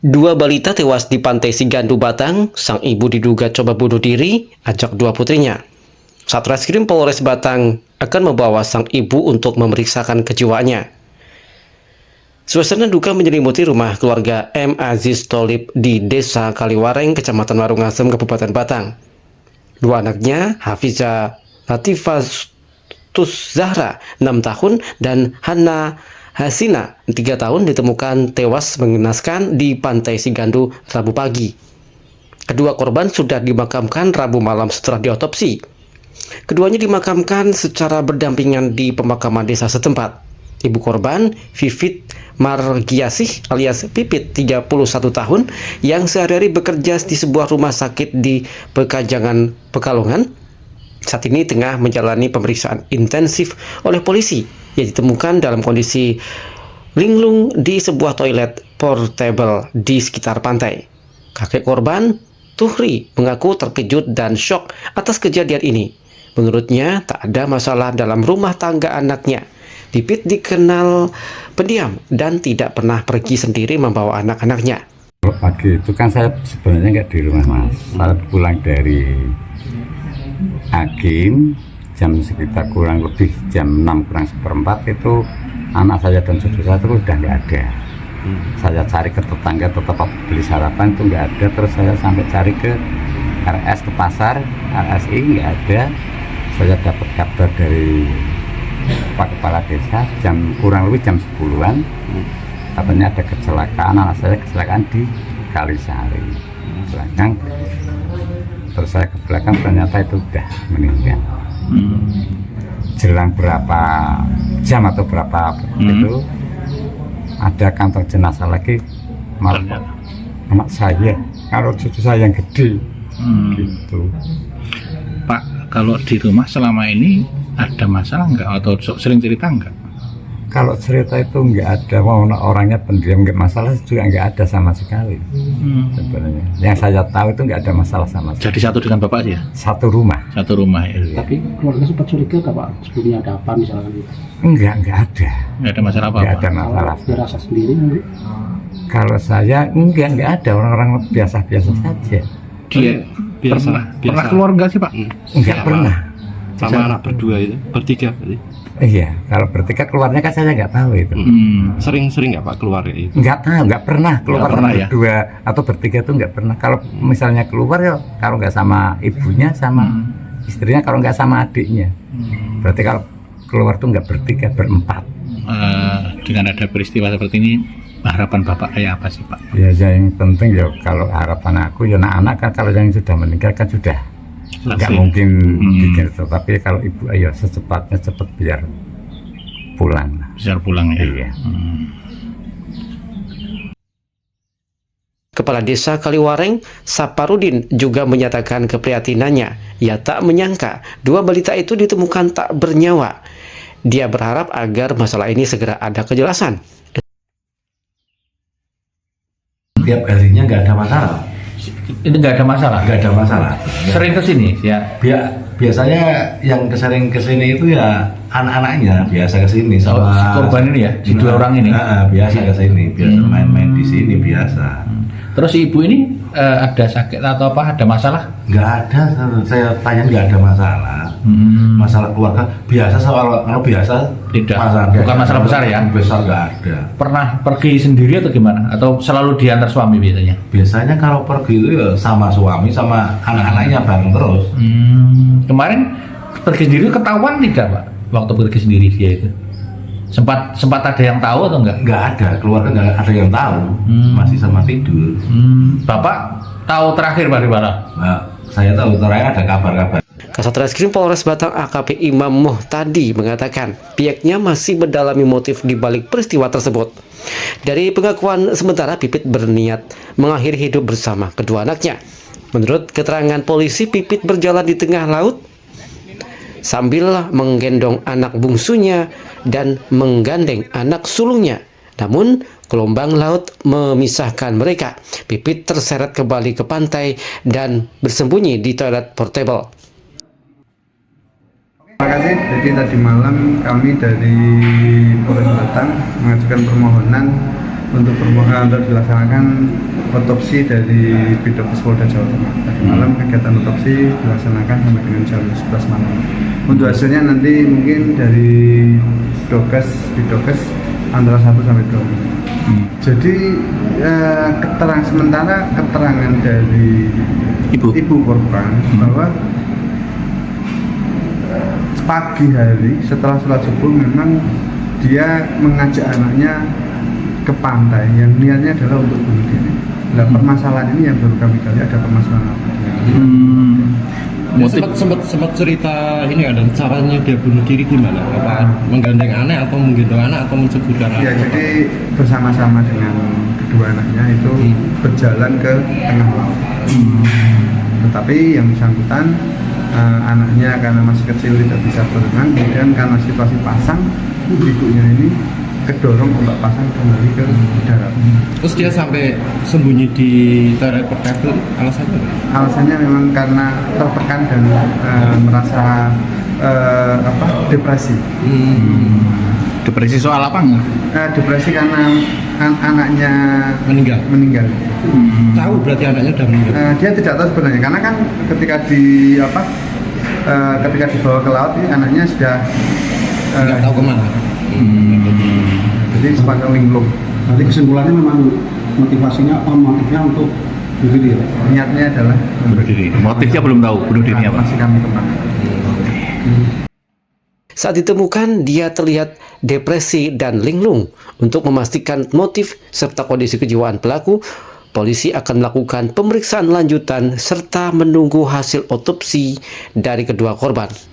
Dua balita tewas di Pantai Sigandu Batang, sang ibu diduga coba bunuh diri, ajak dua putrinya. Satreskrim Polres Batang akan membawa sang ibu untuk memeriksakan kejiwaannya. Suasana duka menyelimuti rumah keluarga M. Aziz Tholib di Desa Kaliwareng, Kecamatan Warungasem, Kabupaten Batang. Dua anaknya, Hafiza Latifah Zahra, 6 tahun, dan Hana Hasina, 3 tahun, ditemukan tewas mengenaskan di Pantai Sigandu Rabu pagi. Kedua korban sudah dimakamkan Rabu malam setelah diotopsi. Keduanya dimakamkan secara berdampingan di pemakaman desa setempat. Ibu korban, Vivit Margiasih alias Pipit, 31 tahun, yang sehari-hari bekerja di sebuah rumah sakit di Pekajangan, Pekalongan, saat ini tengah menjalani pemeriksaan intensif oleh polisi, yang ditemukan dalam kondisi linglung di sebuah toilet portable di sekitar pantai. Kakek korban, Tuhri, mengaku terkejut dan syok atas kejadian ini. Menurutnya, tak ada masalah dalam rumah tangga anaknya. Pipit dikenal pendiam dan tidak pernah pergi sendiri membawa anak-anaknya. Pagi itu kan saya sebenarnya nggak di rumah, Mas. Saya pulang dari Agim jam sekitar kurang lebih jam 6 kurang seperempat, itu anak saya dan cucu saya itu udah nggak ada. Saya cari ke tetangga, tetap beli sarapan itu nggak ada. Terus saya sampai cari ke RS, ke pasar RSI, nggak ada. Saya dapat kabar dari Pak Kepala Desa kurang lebih jam 10-an, katanya ada kecelakaan, anak saya kecelakaan di Kalisari belakang. Terus saya ke belakang, ternyata itu udah meninggal. Jelang berapa jam atau berapa itu ada kantor jenazah lagi, malah anak saya, kalau cucu saya yang gede. Gitu. Pak, kalau di rumah selama ini ada masalah nggak atau sering cerita nggak? Kalau cerita itu nggak ada, mau orangnya pendiam, nggak masalah juga nggak ada sama sekali. Sebenarnya yang saya tahu itu nggak ada masalah sama sekali. Jadi satu dengan bapak sih ya? Satu rumah. Satu rumah ya. Iya. Tapi keluarga sempat curiga nggak Pak? Sebelumnya ada apa misalkan gitu? Nggak ada. Nggak ada masalah apa-apa? Nggak ada masalah. Kalau dirasa sendiri mungkin? Kalau saya nggak ada, orang-orang biasa-biasa saja. Dia pernah keluarga sih Pak? Nggak pernah. Sama anak berdua itu, bertiga berarti. Iya, kalau bertiga keluarnya kan saya nggak tahu itu. Sering-sering nggak Pak keluar ya itu? Nggak tahu, nggak pernah keluar Nggak pernah, ya? berdua atau bertiga itu nggak pernah. Kalau misalnya keluar ya, kalau nggak sama ibunya, sama istrinya, kalau nggak sama adiknya. Berarti kalau keluar tuh nggak bertiga, berempat. Dengan ada peristiwa seperti ini, harapan bapak kayak apa sih Pak? Ya yang penting ya, kalau harapan aku ya anak-anak kan kalau yang sudah meninggal kan sudah nggak mungkin bikin itu. Tapi kalau ibu ayo secepatnya cepet biar pulang. Bisa pulang ya? Iya. Kepala Desa Kaliwareng, Saparudin, juga menyatakan keprihatinannya. Ia tak menyangka dua balita itu ditemukan tak bernyawa. Dia berharap agar masalah ini segera ada kejelasan. Tiap harinya nggak ada masalah. Ini nggak ada masalah? Nggak ada masalah. Sering kesini ya? Biasanya yang sering kesini itu ya anak-anaknya biasa kesini sama si korban ini ya, si dua orang ini. Biasa kesini, biasa main-main di sini biasa. Terus ibu ini ada sakit atau apa? Ada masalah? Nggak ada, saya tanya nggak ada masalah. Masalah keluarga biasa, kalau biasa Tidak, bukan masalah besar ya? Besar nggak ada. Pernah pergi sendiri atau gimana? Atau selalu diantar suami biasanya? Biasanya kalau pergi itu ya sama suami sama anak-anaknya bareng terus. Kemarin pergi sendiri ketahuan tidak Pak? Waktu pergi sendiri dia itu sempat ada yang tahu atau enggak? Nggak ada, keluarga nggak ada yang tahu. Masih sama tidur. Bapak tahu terakhir Pak di mana? Nah, saya tahu terakhir ada kabar-kabar. Kasat Reskrim Polres Batang AKP Imam Muhtadi mengatakan pihaknya masih mendalami motif di balik peristiwa tersebut. Dari pengakuan sementara, Pipit berniat mengakhiri hidup bersama kedua anaknya. Menurut keterangan polisi, Pipit berjalan di tengah laut sambil menggendong anak bungsunya dan menggandeng anak sulungnya. Namun, gelombang laut memisahkan mereka. Pipit terseret kembali ke pantai dan bersembunyi di toilet portable. Terima kasih. Jadi tadi malam kami dari Polres Batang mengajukan permohonan untuk dilaksanakan otopsi dari Bidokes Polda Jawa Tengah. Tadi malam kegiatan otopsi dilaksanakan sampai dengan jam 11 malam. Untuk hasilnya nanti mungkin dari Bidokes antara 1 sampai 2 minggu. Jadi keterangan dari ibu korban bahwa pagi hari setelah sholat subuh memang dia mengajak anaknya ke pantai yang niatnya adalah untuk bunuh diri. Nah, permasalahan ini yang baru kami gali ada permasalahan apa? Sempat cerita ini ada caranya dia bunuh diri gimana? Apa menggandeng anak atau menggendong anak atau menceburkan anak? Ya, jadi bersama-sama dengan kedua anaknya itu berjalan ke tengah laut. Tetapi yang bersangkutan anaknya karena masih kecil tidak bisa berenang, kemudian karena situasi pasang, ibunya ini kedorong ombak pasang kembali ke darat. Terus dia sampai sembunyi di toilet portable alasannya? Alasannya memang karena tertekan dan merasa depresi. Depresi soal apa enggak? Depresi karena anaknya meninggal. Tahu berarti anaknya udah meninggal? Dia tidak tahu sebenarnya karena kan ketika dibawa ke laut ini anaknya sudah nggak tahu kemana. Jadi sepanjang linglung. Nanti kesimpulannya memang motivasinya untuk bunuh diri. Niatnya adalah Bunuh diri. Motifnya belum tahu bunuh diri apa. Masih kami kembangkan. Saat ditemukan, dia terlihat depresi dan linglung. Untuk memastikan motif serta kondisi kejiwaan pelaku, polisi akan melakukan pemeriksaan lanjutan serta menunggu hasil otopsi dari kedua korban.